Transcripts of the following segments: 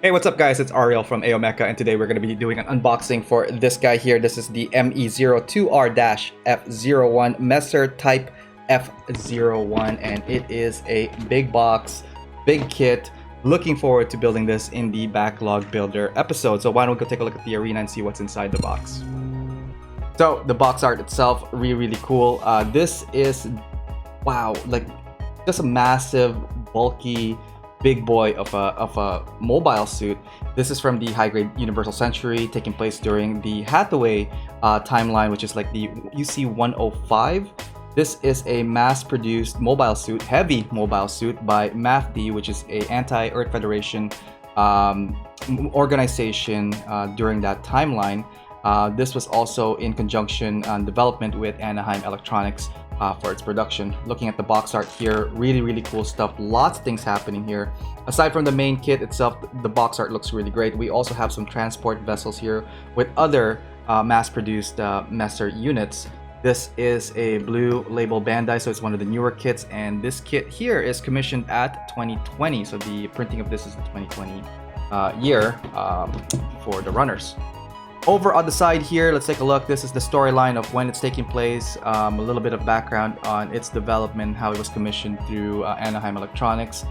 Hey, what's up guys? It's Ariel from Mecha, and today we're going to be doing an unboxing for this guy here. This is the Me02r-F01 MESSER Type F01, and it is a big box, big kit. Looking forward to building this in the Backlog Builder episode. So why don't we go take a look at the arena and see what's inside the box. So the box art itself, really cool. This is, wow, like just a massive, bulky, big boy of a mobile suit. This is from the high-grade Universal Century, taking place during the Hathaway timeline, which is like the UC-105. This is a mass-produced mobile suit, heavy mobile suit by MAFD, which is a anti-Earth Federation organization during that timeline. This was also in conjunction on development with Anaheim Electronics for its production. Looking at the box art here, really cool stuff. Lots of things happening here. Aside from the main kit itself, the box art looks really great. We also have some transport vessels here with other mass-produced MESSER units. This is a blue label Bandai, so it's one of the newer kits, and this kit here is commissioned at 2020, so the printing of this is the 2020 year for the runners. Over on the side here, let's take a look. This is the storyline of when it's taking place, a little bit of background on its development, how it was commissioned through Anaheim Electronics.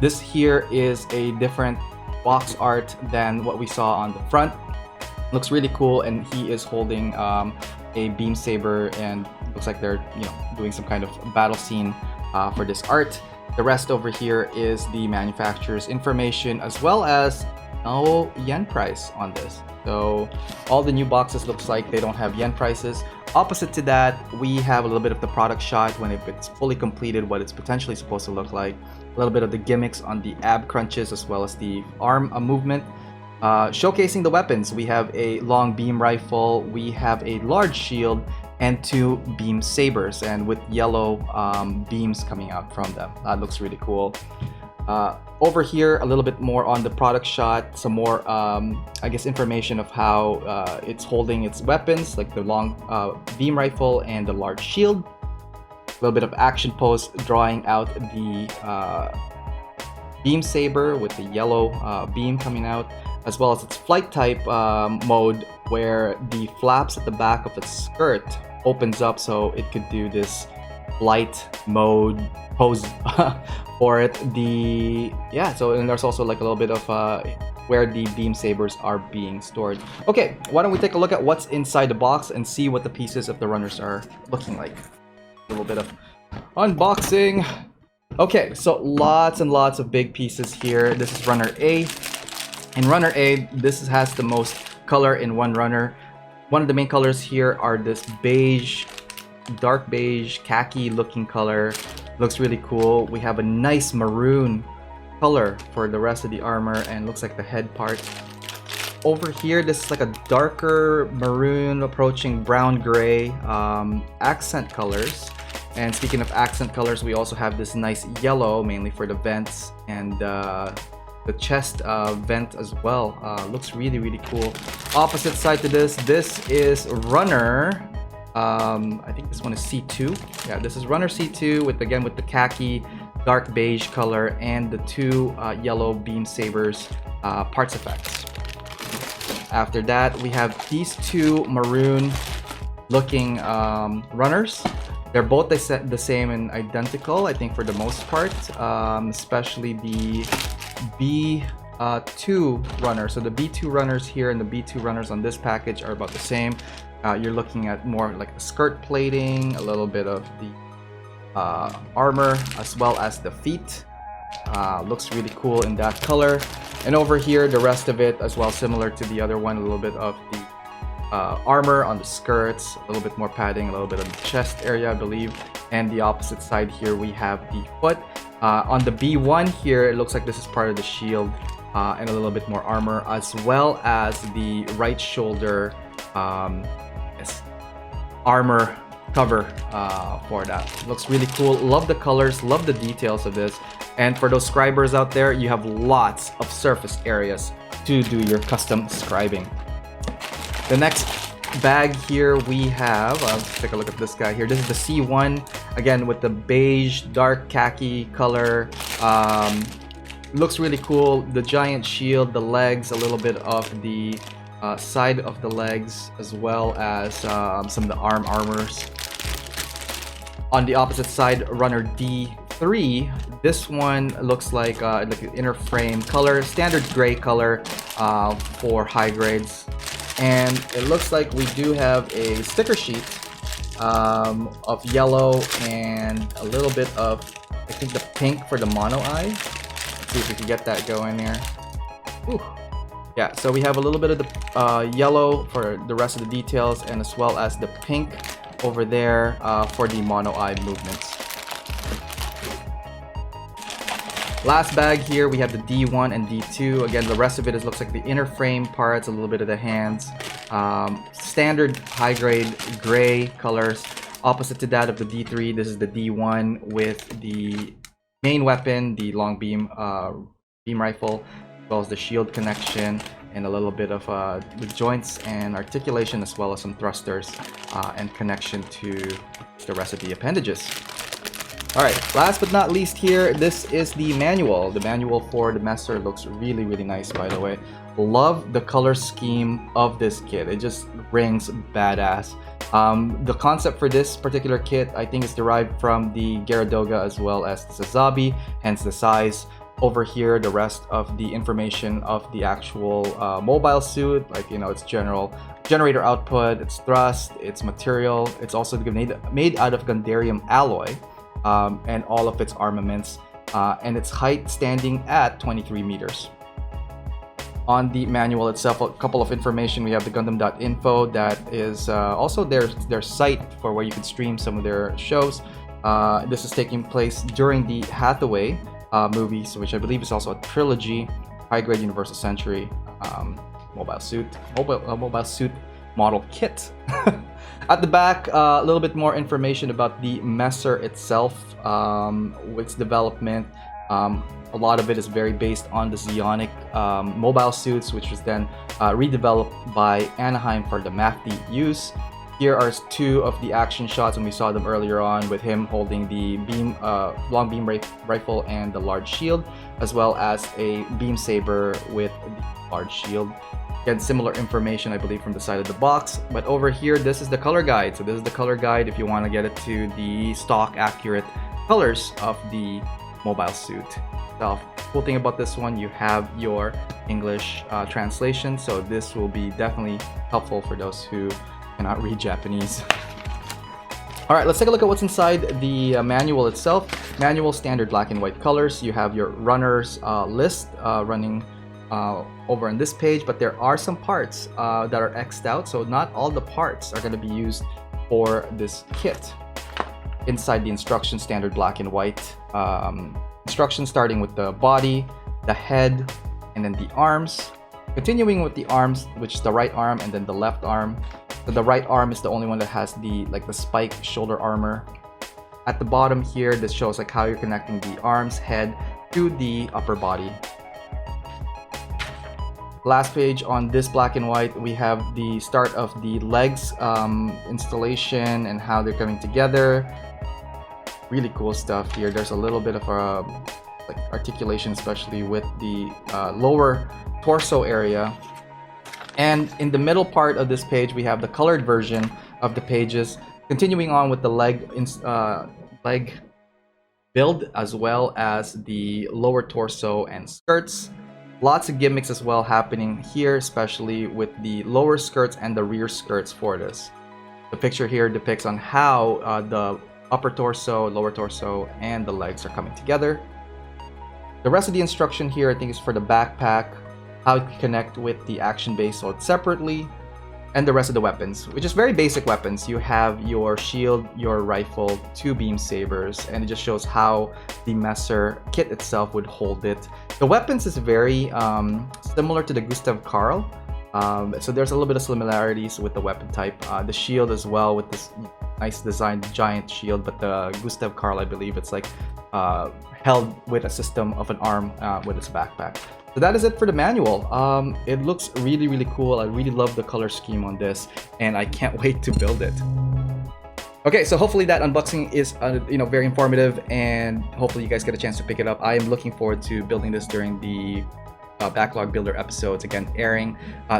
This here is a different box art than what we saw on the front. Looks really cool, and he is holding a beam saber, and looks like they're doing some kind of battle scene for this art. The rest over here is the manufacturer's information, as well as no yen price on this. So all the new boxes looks like they don't have yen prices. Opposite to that, we have a little bit of the product shot when it's fully completed, what it's potentially supposed to look like. A little bit of the gimmicks on the ab crunches, as well as the arm movement. Showcasing the weapons, we have a long beam rifle, we have a large shield, and two beam sabers, and with yellow beams coming out from them. That looks really cool. Over here, a little bit more on the product shot, some more, I guess, information of how it's holding its weapons, like the long beam rifle and the large shield. A little bit of action pose drawing out the beam saber with the yellow beam coming out, as well as its flight type mode, where the flaps at the back of its skirt opens up so it could do this flight mode pose for it. So, and there's also like a little bit of where the beam sabers are being stored. Okay, why don't we take a look at what's inside the box and see what the pieces of the runners are looking like. A little bit of unboxing. Okay, so lots and lots of big pieces here. This is runner A. In runner A, this has the most color in one runner. One of the main colors here are this beige, dark beige, khaki looking color. Looks really cool. We have a nice maroon color for the rest of the armor, and looks like the head part. Over here, this is like a darker maroon approaching brown gray accent colors. And speaking of accent colors, we also have this nice yellow, mainly for the vents, and the chest vent as well. Looks really cool. Opposite side to this is runner, I think this one is C2. Yeah, this is runner C2 with the khaki dark beige color and the two yellow beam sabers parts effects. After that, we have these two maroon looking runners. They're both the same and identical, I think, for the most part, especially the B2 runner. So the B2 runners here and the B2 runners on this package are about the same. You're looking at more like the skirt plating, a little bit of the armor, as well as the feet. Looks really cool in that color. And over here, the rest of it as well, similar to the other one, a little bit of the armor on the skirts, a little bit more padding, a little bit of the chest area, I believe. And the opposite side here, we have the foot. On the B1 here, it looks like this is part of the shield, and a little bit more armor, as well as the right shoulder armor cover for that. Looks really cool. Love the colors, love the details of this. And for those scribers out there, you have lots of surface areas to do your custom scribing. The next bag here we have, let's take a look at this guy here. This is the C1, again with the beige dark khaki color Looks really cool. The giant shield, the legs, a little bit of the side of the legs, as well as some of the armors. On the opposite side, runner D3. This one looks like an inner frame color, standard gray color for high grades. And it looks like we do have a sticker sheet of yellow and a little bit of, I think, the pink for the mono eye. Let's see if we can get that going there. Ooh. Yeah, so we have a little bit of the yellow for the rest of the details, and as well as the pink over there for the mono eye movements. Last bag here, we have the D1 and D2. Again, the rest of it looks like the inner frame parts, a little bit of the hands. Standard high grade gray colors. Opposite to that of the D3, this is the D1 with the main weapon, the long beam rifle, as well as the shield connection, and a little bit of the joints and articulation, as well as some thrusters and connection to the rest of the appendages. Alright, last but not least here, this is the manual. The manual for the MESSER looks really, really nice, by the way. Love the color scheme of this kit. It just rings badass. The concept for this particular kit, I think, is derived from the Gyaradoga as well as the Sazabi, hence the size. Over here, the rest of the information of the actual mobile suit, like, you know, its general generator output, its thrust, its material. It's also made out of Gundam alloy, and all of its armaments, and its height standing at 23 meters. On the manual itself, a couple of information. We have the Gundam.info, that is also their site for where you can stream some of their shows. This is taking place during the Hathaway movies, which I believe is also a trilogy. High grade Universal Century mobile suit model kit. At the back, a little bit more information about the MESSER itself, its development. A lot of it is very based on the Zeonic mobile suits, which was then redeveloped by Anaheim for the MAFD use. Here are two of the action shots, and we saw them earlier on with him holding the long beam rifle and the large shield, as well as a beam saber with the large shield. Again, similar information, I believe, from the side of the box. But over here, this is the color guide. So this is the color guide if you want to get it to the stock accurate colors of the mobile suit itself. Cool thing about this one, you have your English translation, so this will be definitely helpful for those who cannot read Japanese. All right, let's take a look at what's inside the manual itself. Manual, standard black and white colors. You have your runners list running over on this page, but there are some parts that are X'd out, so not all the parts are going to be used for this kit. Inside the instructions, standard black and white instructions, starting with the body, the head, and then the arms. Continuing with the arms, which is the right arm and then the left arm. So the right arm is the only one that has the spike shoulder armor. At the bottom here, this shows like how you're connecting the arms, head to the upper body. Last page on this black and white, we have the start of the legs installation and how they're coming together. Really cool stuff here. There's a little bit of articulation, especially with the lower torso area. And in the middle part of this page, we have the colored version of the pages, continuing on with the leg build, as well as the lower torso and skirts. Lots of gimmicks as well happening here, especially with the lower skirts and the rear skirts for this. The picture here depicts on how the upper torso, lower torso, and the legs are coming together. The rest of the instruction here, I think, is for the backpack, how to connect with the action base sword separately, and the rest of the weapons, which is very basic weapons. You have your shield, your rifle, two beam sabers, and it just shows how the MESSER kit itself would hold it. The weapons is very similar to the Gustav Karl, so there's a little bit of similarities with the weapon type. The shield as well, with this nice designed giant shield, but the Gustav Karl, I believe it's like held with a system of an arm with its backpack. So that is it for the manual. It looks really, really cool. I really love the color scheme on this, and I can't wait to build it. Okay, so hopefully that unboxing is very informative, and hopefully you guys get a chance to pick it up. I am looking forward to building this during the Backlog Builder episodes, again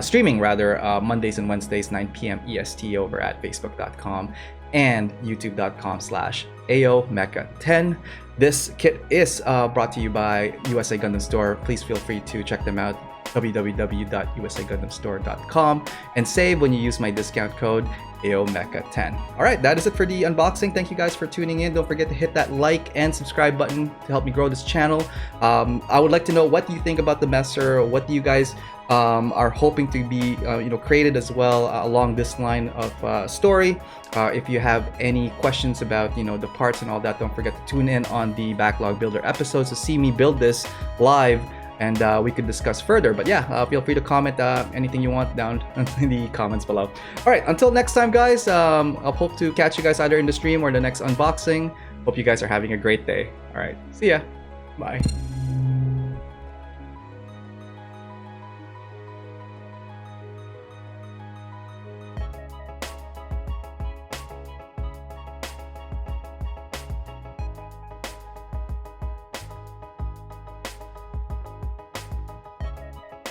streaming Mondays and Wednesdays 9 p.m. EST over at facebook.com and youtube.com/AOMecha10. This kit is brought to you by USA Gundam Store. Please feel free to check them out, www.usagundamstore.com, and save when you use my discount code AOMecha10. All right, that is it for the unboxing. Thank you guys for tuning in. Don't forget to hit that like and subscribe button to help me grow this channel. I would like to know, what do you think about the MESSER? What do you guys are hoping to be created as well along this line of story? If you have any questions about the parts and all that, don't forget to tune in on the Backlog Builder episodes to see me build this live, and we could discuss further. But yeah, feel free to comment anything you want down in the comments below. All right, until next time, guys, I'll hope to catch you guys either in the stream or the next unboxing. Hope you guys are having a great day. All right, see ya. Bye.